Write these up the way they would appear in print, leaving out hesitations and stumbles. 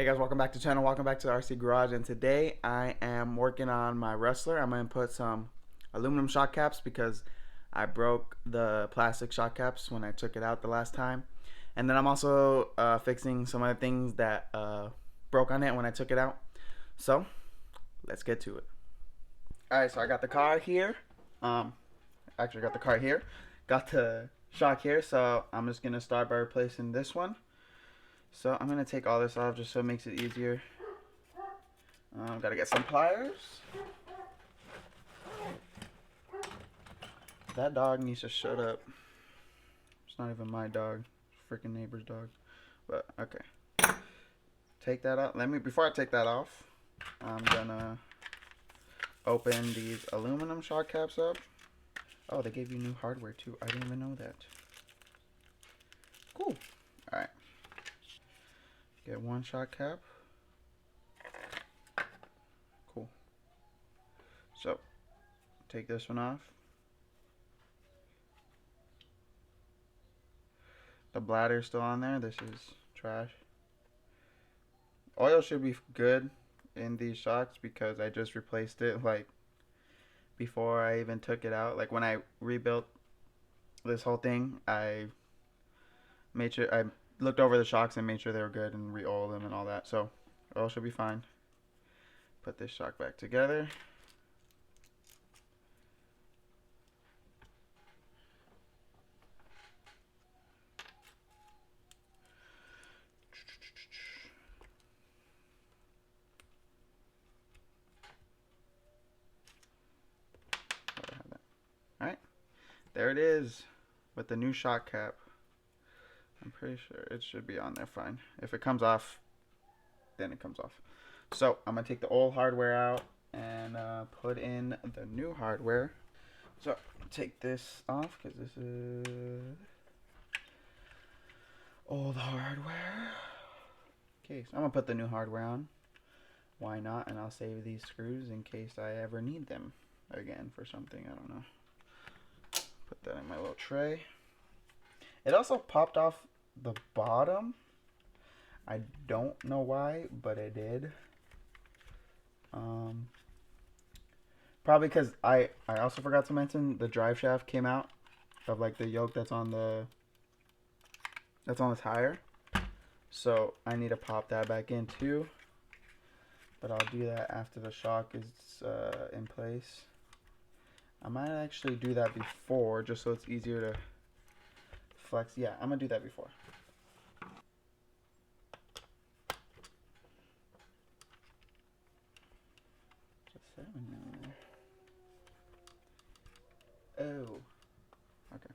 Hey guys, welcome back to the channel. Welcome back to the RC Garage. And today I am working on my Rustler. I'm going to put some aluminum shock caps because I broke the plastic shock caps when I took it out the last time. And then I'm also fixing some other things that broke on it when I took it out. So let's get to it. Alright, so I got the car here. Actually got the car here. Got the shock here. So I'm just going to start by replacing this one. So I'm going to take all this off just so it makes it easier. Gotta get some pliers. That dog needs to shut up. It's not even my dog. It's freaking neighbor's dog. But, okay. Take that out. Before I take that off, I'm gonna open these aluminum shock caps up. Oh, they gave you new hardware too. I didn't even know that. Cool. Alright. Get one shock cap. Cool. So, take this one off. The bladder's still on there. This is trash. Oil should be good in these shocks because I just replaced it like before I even took it out. Like when I rebuilt this whole thing, I made sure I looked over the shocks and made sure they were good and re-oiled them and all that. So oil should be fine. Put this shock back together. Alright, there it is with the new shock cap. I'm pretty sure it should be on there fine. If it comes off, then it comes off. So I'm going to take the old hardware out and put in the new hardware. So take this off because this is old hardware. Okay, so I'm going to put the new hardware on. Why not? And I'll save these screws in case I ever need them again for something. I don't know. Put that in my little tray. It also popped off the bottom. I don't know why, but it did. Probably because I also forgot to mention the drive shaft came out of like the yoke that's on the tire. So I need to pop that back in too. But I'll do that after the shock is in place. I might actually do that before just so it's easier to flex. Yeah, I'm gonna do that before. Oh, okay.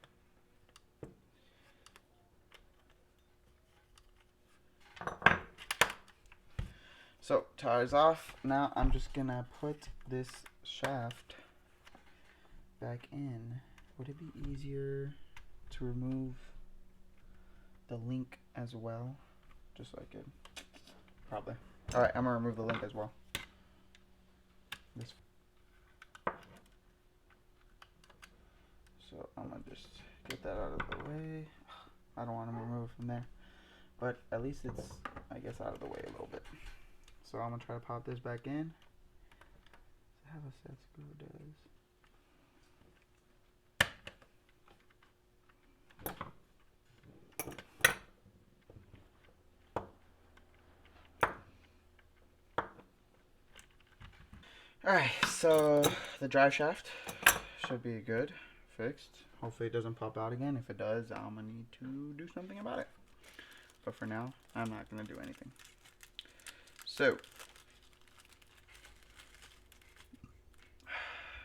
So tires off. Now I'm just gonna put this shaft back in. Would it be easier to remove the link as well? Just so I could. Probably. Alright, I'm gonna remove the link as well. So I'm gonna just get that out of the way. I don't want to remove it from there. But at least it's, I guess, out of the way a little bit. So I'm gonna try to pop this back in. Does it have a set screw? It does. Alright, so the drive shaft should be good, fixed. Hopefully it doesn't pop out again. If it does, I'm gonna need to do something about it. But for now, I'm not gonna do anything. So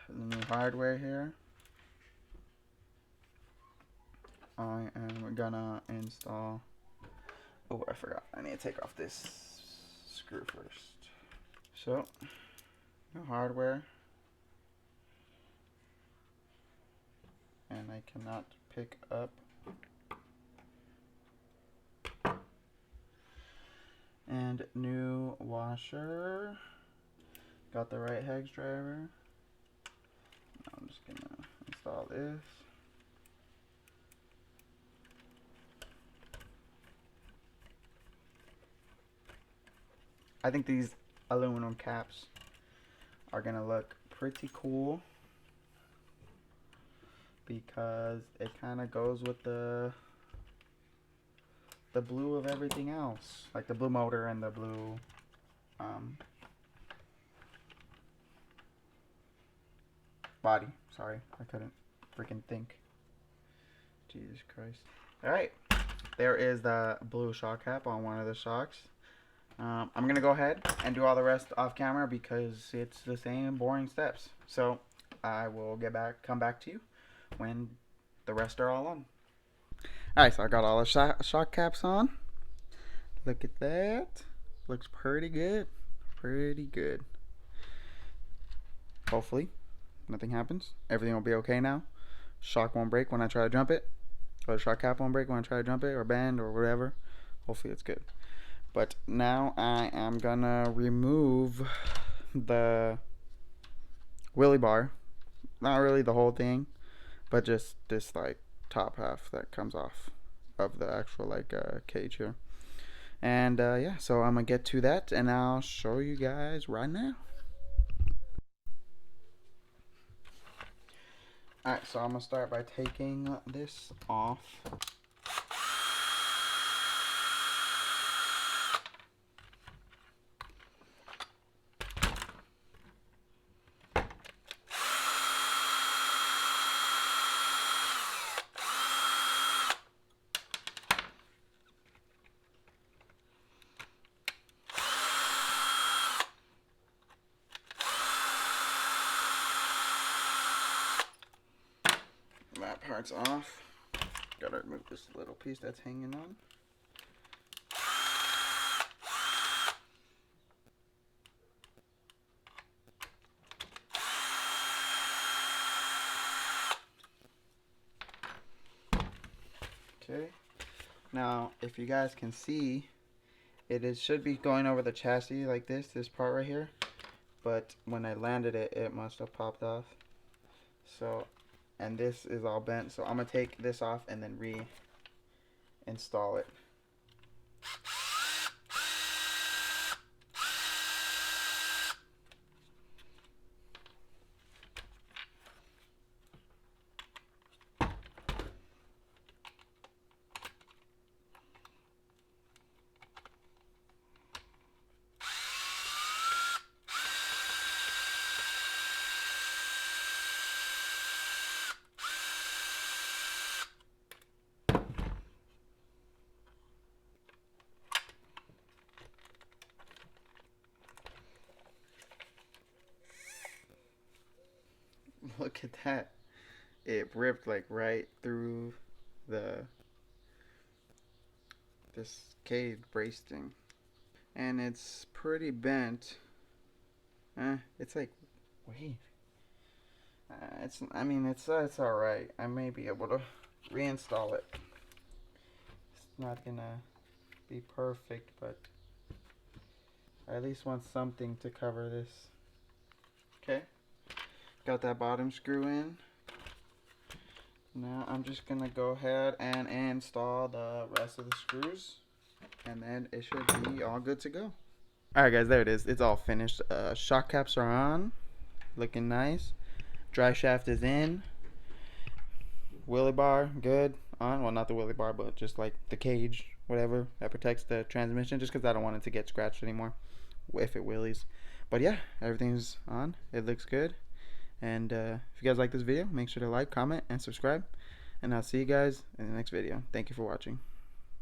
the new hardware here. I am gonna install. Oh, I forgot. I need to take off this screw first. So, new hardware. And I cannot pick up. And new washer. Got the right hex driver. Now I'm just gonna install this. I think these aluminum caps are gonna look pretty cool because it kind of goes with the blue of everything else, like the blue motor and the blue body. Sorry, I couldn't freaking think. Jesus Christ. Alright, there is the blue shock cap on one of the shocks. I'm going to go ahead and do all the rest off camera because it's the same boring steps. So I will come back to you when the rest are all on. Alright, so I got all the shock caps on. Look at that. Looks pretty good. Pretty good. Hopefully nothing happens. Everything will be okay now. Shock won't break when I try to jump it. Or the shock cap won't break when I try to jump it or bend or whatever. Hopefully it's good. But now I am gonna remove the wheelie bar. Not really the whole thing, but just this like top half that comes off of the actual like cage here. And yeah, so I'm gonna get to that and I'll show you guys right now. Alright, so I'm gonna start by taking this off. That part's off. Gotta remove this little piece that's hanging on. Okay. Now, if you guys can see, should be going over the chassis like this part right here. But when I landed it, it must have popped off. So, and this is all bent. So I'm gonna take this off and then reinstall it. Look at that. It ripped like right through this cage bracing. And it's pretty bent. It's like, wait. It's alright. I may be able to reinstall it. It's not gonna be perfect, but I at least want something to cover this. Okay. Got that bottom screw in. Now I'm just gonna go ahead and install the rest of the screws, and then it should be all good to go. Alright guys, there it is. It's all finished. Shock caps are on. Looking nice. Dry shaft is in. Wheelie bar, good. On. Well, not the wheelie bar, but just like the cage, whatever, that protects the transmission, just because I don't want it to get scratched anymore if it wheelies. But yeah, everything's on. It looks good. And if you guys like this video, make sure to like, comment, and subscribe. And I'll see you guys in the next video. Thank you for watching.